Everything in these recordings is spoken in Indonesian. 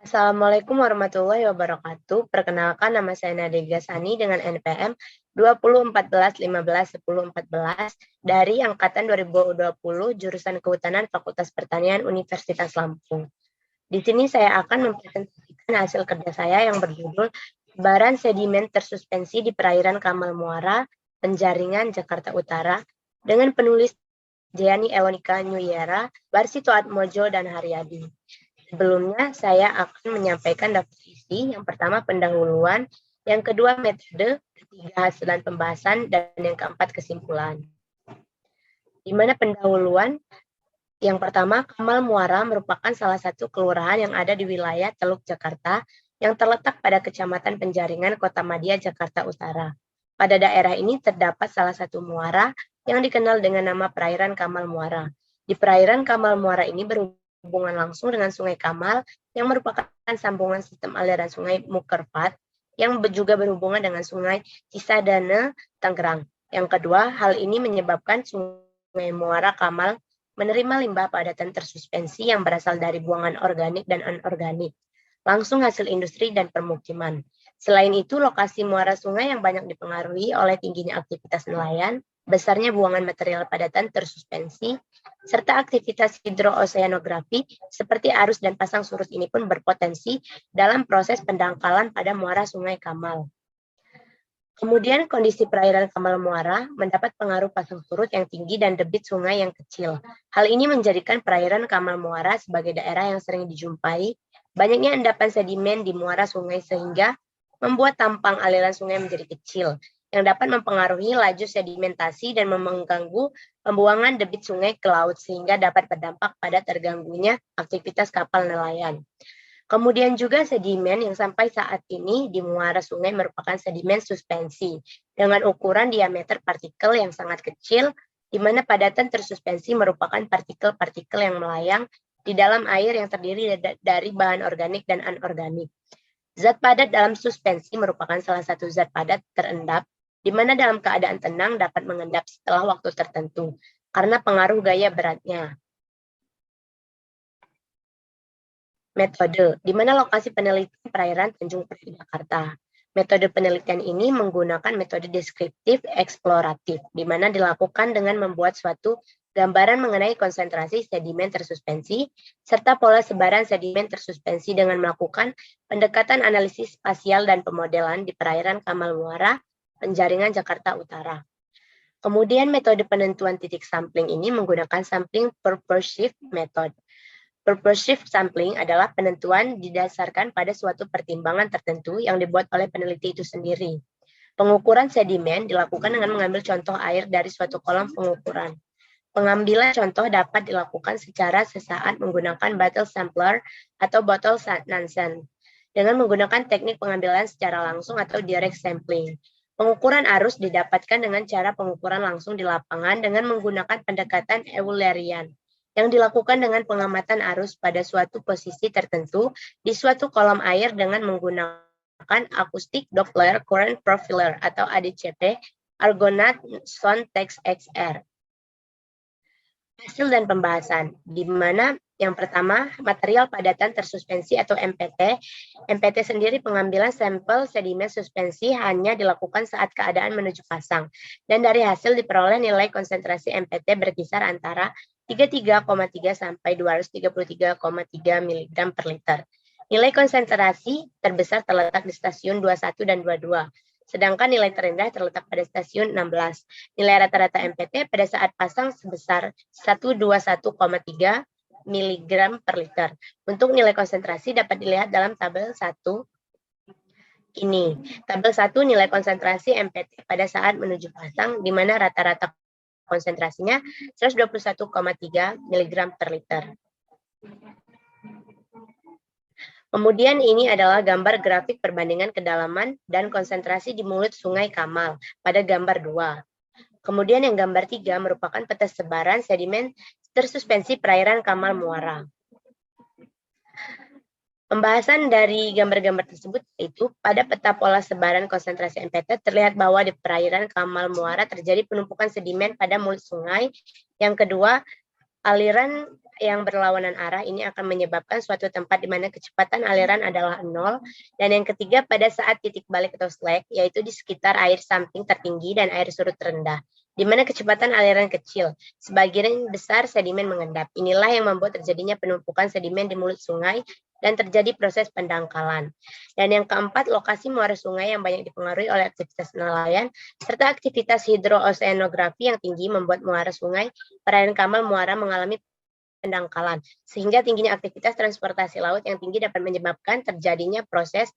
Assalamualaikum warahmatullahi wabarakatuh. Perkenalkan, nama saya Nadia Gasani dengan NPM 2014151014 dari Angkatan 2020 jurusan Kehutanan Fakultas Pertanian Universitas Lampung. Di sini saya akan mempresentasikan hasil kerja saya yang berjudul Sebaran Sedimen Tersuspensi di Perairan Kamal Muara, Penjaringan, Jakarta Utara, dengan penulis Jayani Ewonika Nyuyera, Barsito Atmojo, dan Haryadi. Sebelumnya, saya akan menyampaikan daftar isi. Yang pertama, pendahuluan. Yang kedua, metode. Ketiga, hasil dan pembahasan. Dan yang keempat, kesimpulan. Di mana pendahuluan? Yang pertama, Kamal Muara merupakan salah satu kelurahan yang ada di wilayah Teluk Jakarta yang terletak pada Kecamatan Penjaringan, Kota Madia, Jakarta Utara. Pada daerah ini terdapat salah satu muara yang dikenal dengan nama perairan Kamal Muara. Di perairan Kamal Muara ini berhubungan langsung dengan Sungai Kamal yang merupakan sambungan sistem aliran Sungai Mukerfat yang juga berhubungan dengan Sungai Cisadane, Tangerang. Yang kedua, hal ini menyebabkan Sungai Muara Kamal menerima limbah padatan tersuspensi yang berasal dari buangan organik dan anorganik, langsung hasil industri dan permukiman. Selain itu, lokasi muara sungai yang banyak dipengaruhi oleh tingginya aktivitas nelayan, besarnya buangan material padatan tersuspensi, serta aktivitas hidrooseanografi seperti arus dan pasang surut ini pun berpotensi dalam proses pendangkalan pada muara sungai Kamal. Kemudian kondisi perairan Kamal Muara mendapat pengaruh pasang surut yang tinggi dan debit sungai yang kecil. Hal ini menjadikan perairan Kamal Muara sebagai daerah yang sering dijumpai banyaknya endapan sedimen di muara sungai sehingga membuat tampang aliran sungai menjadi kecil, yang dapat mempengaruhi laju sedimentasi dan mengganggu pembuangan debit sungai ke laut sehingga dapat berdampak pada terganggunya aktivitas kapal nelayan. Kemudian juga sedimen yang sampai saat ini di muara sungai merupakan sedimen suspensi dengan ukuran diameter partikel yang sangat kecil, di mana padatan tersuspensi merupakan partikel-partikel yang melayang di dalam air yang terdiri dari bahan organik dan anorganik. Zat padat dalam suspensi merupakan salah satu zat padat terendap, di mana dalam keadaan tenang dapat mengendap setelah waktu tertentu, karena pengaruh gaya beratnya. Metode, di mana lokasi penelitian perairan Tanjung Priok, Jakarta. Metode penelitian ini menggunakan metode deskriptif eksploratif, di mana dilakukan dengan membuat suatu gambaran mengenai konsentrasi sedimen tersuspensi, serta pola sebaran sedimen tersuspensi dengan melakukan pendekatan analisis spasial dan pemodelan di perairan Kamal Muara, Penjaringan, Jakarta Utara. Kemudian metode penentuan titik sampling ini menggunakan sampling purposive method. Purposive sampling adalah penentuan didasarkan pada suatu pertimbangan tertentu yang dibuat oleh peneliti itu sendiri. Pengukuran sedimen dilakukan dengan mengambil contoh air dari suatu kolam pengukuran. Pengambilan contoh dapat dilakukan secara sesaat menggunakan bottle sampler atau bottle Nansen dengan menggunakan teknik pengambilan secara langsung atau direct sampling. Pengukuran arus didapatkan dengan cara pengukuran langsung di lapangan dengan menggunakan pendekatan Eulerian yang dilakukan dengan pengamatan arus pada suatu posisi tertentu di suatu kolam air dengan menggunakan Acoustic Doppler Current Profiler atau ADCP Argonaut Sound Text XR. Hasil dan pembahasan, di mana yang pertama, material padatan tersuspensi atau MPT. MPT sendiri pengambilan sampel sedimen suspensi hanya dilakukan saat keadaan menuju pasang. Dan dari hasil diperoleh nilai konsentrasi MPT berkisar antara 33,3 sampai 233,3 mg per liter. Nilai konsentrasi terbesar terletak di stasiun 21 dan 22. Sedangkan nilai terendah terletak pada stasiun 16. Nilai rata-rata MPT pada saat pasang sebesar 121,3 mg per liter. Untuk nilai konsentrasi dapat dilihat dalam tabel 1 ini. Tabel 1 nilai konsentrasi MPT pada saat menuju pasang, di mana rata-rata konsentrasinya 121,3 mg per liter. Kemudian ini adalah gambar grafik perbandingan kedalaman dan konsentrasi di mulut Sungai Kamal pada gambar 2. Kemudian yang gambar 3 merupakan peta sebaran sedimen tersuspensi perairan Kamal Muara. Pembahasan dari gambar-gambar tersebut yaitu pada peta pola sebaran konsentrasi MPT terlihat bahwa di perairan Kamal Muara terjadi penumpukan sedimen pada mulut sungai. Yang kedua, aliran yang berlawanan arah ini akan menyebabkan suatu tempat di mana kecepatan aliran adalah 0. Dan yang ketiga, pada saat titik balik atau slack, yaitu di sekitar air samping tertinggi dan air surut rendah, di mana kecepatan aliran kecil, sebagian besar sedimen mengendap. Inilah yang membuat terjadinya penumpukan sedimen di mulut sungai dan terjadi proses pendangkalan. Dan yang keempat, lokasi muara sungai yang banyak dipengaruhi oleh aktivitas nelayan serta aktivitas hidrooseanografi yang tinggi membuat muara sungai, perairan Kamal Muara mengalami pendangkalan, sehingga tingginya aktivitas transportasi laut yang tinggi dapat menyebabkan terjadinya proses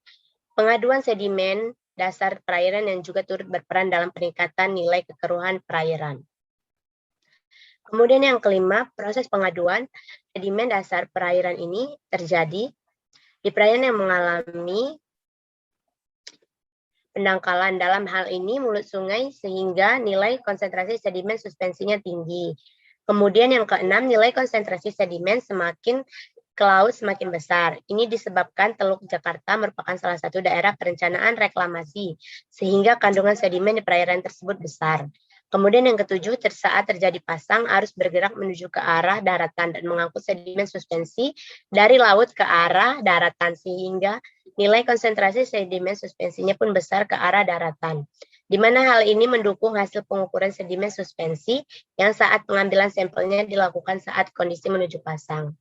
pengaduan sedimen dasar perairan yang juga turut berperan dalam peningkatan nilai kekeruhan perairan. Kemudian yang kelima, proses pengaduan sedimen dasar perairan ini terjadi di perairan yang mengalami pendangkalan. Dalam hal ini mulut sungai sehingga nilai konsentrasi sedimen suspensinya tinggi. Kemudian yang keenam, nilai konsentrasi sedimen semakin ke laut semakin besar. Ini disebabkan Teluk Jakarta merupakan salah satu daerah perencanaan reklamasi, sehingga kandungan sedimen di perairan tersebut besar. Kemudian yang ketujuh, saat terjadi pasang, arus bergerak menuju ke arah daratan dan mengangkut sedimen suspensi dari laut ke arah daratan, sehingga nilai konsentrasi sedimen suspensinya pun besar ke arah daratan. Di mana hal ini mendukung hasil pengukuran sedimen suspensi yang saat pengambilan sampelnya dilakukan saat kondisi menuju pasang.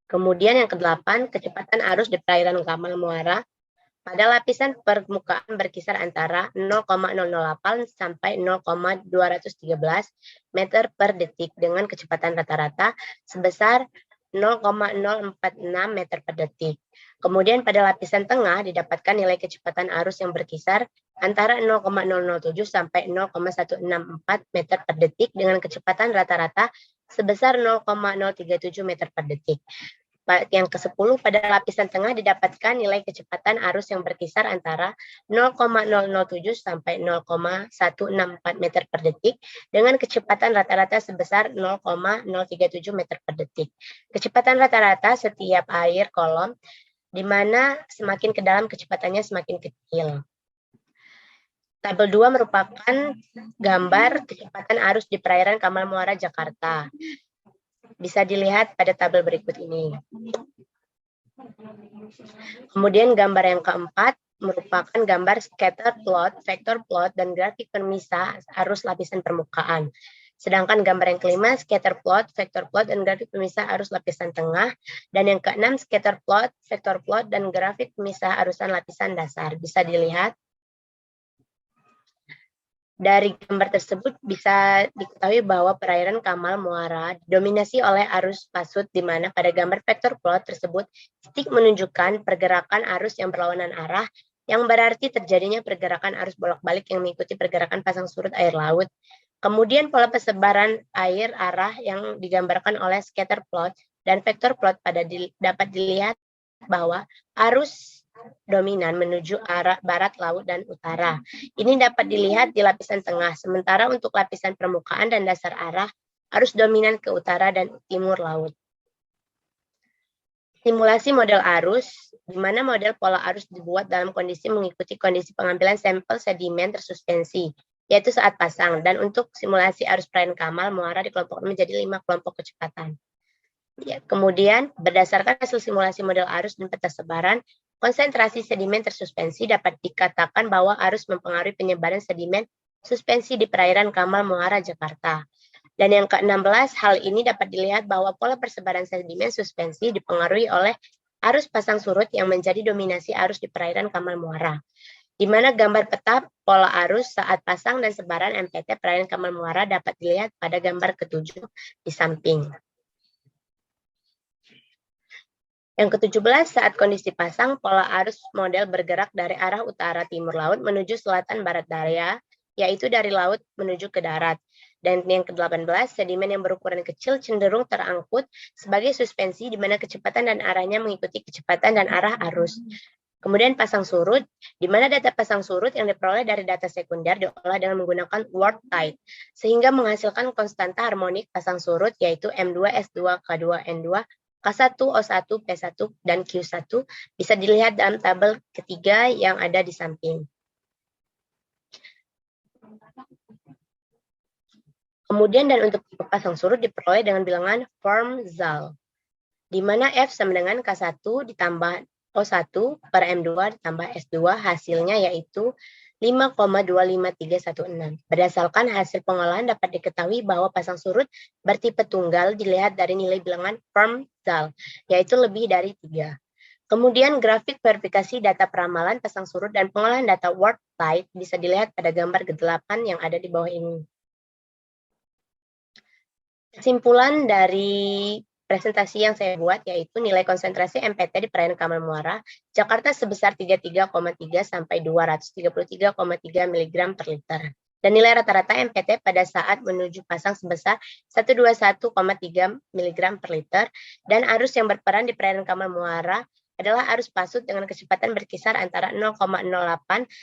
Kemudian yang kedelapan, kecepatan arus di perairan Kamal Muara pada lapisan permukaan berkisar antara 0,008 sampai 0,213 meter per detik dengan kecepatan rata-rata sebesar 0,046 meter per detik. Kemudian pada lapisan tengah didapatkan nilai kecepatan arus yang berkisar antara 0,007 sampai 0,164 meter per detik dengan kecepatan rata-rata sebesar 0,037 meter per detik. Yang ke-10, pada lapisan tengah didapatkan nilai kecepatan arus yang berkisar antara 0,007 sampai 0,164 meter per detik dengan kecepatan rata-rata sebesar 0,037 meter per detik. Kecepatan rata-rata setiap air kolom, di mana semakin ke dalam kecepatannya semakin kecil. Tabel 2 merupakan gambar kecepatan arus di perairan Kamal Muara Jakarta. Bisa dilihat pada tabel berikut ini. Kemudian gambar yang keempat merupakan gambar scatter plot, vector plot, dan grafik pemisah arus lapisan permukaan. Sedangkan gambar yang kelima, scatter plot, vector plot, dan grafik pemisah arus lapisan tengah. Dan yang keenam, scatter plot, vector plot, dan grafik pemisah arusan lapisan dasar. Bisa dilihat. Dari gambar tersebut bisa diketahui bahwa perairan Kamal Muara didominasi oleh arus pasut, di mana pada gambar vektor plot tersebut titik menunjukkan pergerakan arus yang berlawanan arah, yang berarti terjadinya pergerakan arus bolak-balik yang mengikuti pergerakan pasang surut air laut. Kemudian pola persebaran air arah yang digambarkan oleh scatter plot dan vektor plot dapat dilihat bahwa arus dominan menuju arah barat laut dan utara. Ini dapat dilihat di lapisan tengah, sementara untuk lapisan permukaan dan dasar arah, arus dominan ke utara dan timur laut. Simulasi model arus, di mana model pola arus dibuat dalam kondisi mengikuti kondisi pengambilan sampel sedimen tersuspensi, yaitu saat pasang. Dan untuk simulasi arus perairan Kamal Muara dikelompokkan menjadi 5 kelompok kecepatan. Ya, kemudian, berdasarkan hasil simulasi model arus dan peta sebaran, konsentrasi sedimen tersuspensi dapat dikatakan bahwa arus mempengaruhi penyebaran sedimen suspensi di perairan Kamal Muara Jakarta. Dan yang ke-16, hal ini dapat dilihat bahwa pola persebaran sedimen suspensi dipengaruhi oleh arus pasang surut yang menjadi dominasi arus di perairan Kamal Muara. Di mana gambar peta pola arus saat pasang dan sebaran MPT perairan Kamal Muara dapat dilihat pada gambar ke-7 di samping. Yang ke-17, saat kondisi pasang, pola arus model bergerak dari arah utara timur laut menuju selatan barat daya, yaitu dari laut menuju ke darat. Dan yang ke-18, sedimen yang berukuran kecil cenderung terangkut sebagai suspensi di mana kecepatan dan arahnya mengikuti kecepatan dan arah arus. Kemudian pasang surut, di mana data pasang surut yang diperoleh dari data sekunder diolah dengan menggunakan word tide, sehingga menghasilkan konstanta harmonik pasang surut yaitu M2, S2, K2, N2, K1, O1, P1, dan Q1 bisa dilihat dalam tabel ketiga yang ada di samping. Kemudian dan untuk tipe pasang surut diperoleh dengan bilangan Form-Zal, di mana F sama dengan K1 ditambah O1 per M2 ditambah S2, hasilnya yaitu 5,25316. Berdasarkan hasil pengolahan dapat diketahui bahwa pasang surut bertipe tunggal dilihat dari nilai bilangan Form-Zal, yaitu lebih dari 3. Kemudian grafik verifikasi data peramalan pasang surut dan pengolahan data work site bisa dilihat pada gambar ke-8 yang ada di bawah ini. Kesimpulan dari presentasi yang saya buat yaitu nilai konsentrasi MPT di perairan Kamal Muara, Jakarta sebesar 33,3 sampai 233,3 mg per liter. Dan nilai rata-rata MPT pada saat menuju pasang sebesar 121,3 mg per liter. Dan arus yang berperan di perairan Kamal Muara adalah arus pasut dengan kecepatan berkisar antara 0,08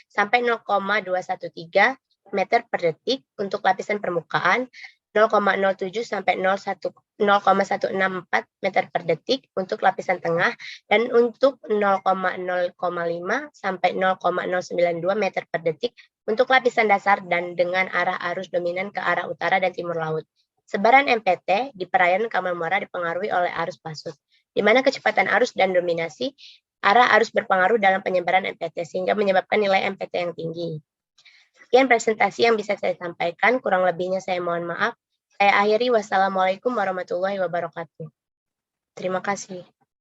sampai 0,213 meter per detik untuk lapisan permukaan, 0,07 sampai 0,164 meter per detik untuk lapisan tengah, dan untuk 0,05 sampai 0,092 meter per detik untuk lapisan dasar dan dengan arah arus dominan ke arah utara dan timur laut. Sebaran MPT di perairan Kamal Muara dipengaruhi oleh arus pasut, di mana kecepatan arus dan dominasi arah arus berpengaruh dalam penyebaran MPT sehingga menyebabkan nilai MPT yang tinggi. Sekian presentasi yang bisa saya sampaikan, kurang lebihnya saya mohon maaf. Saya akhiri, wassalamualaikum warahmatullahi wabarakatuh. Terima kasih.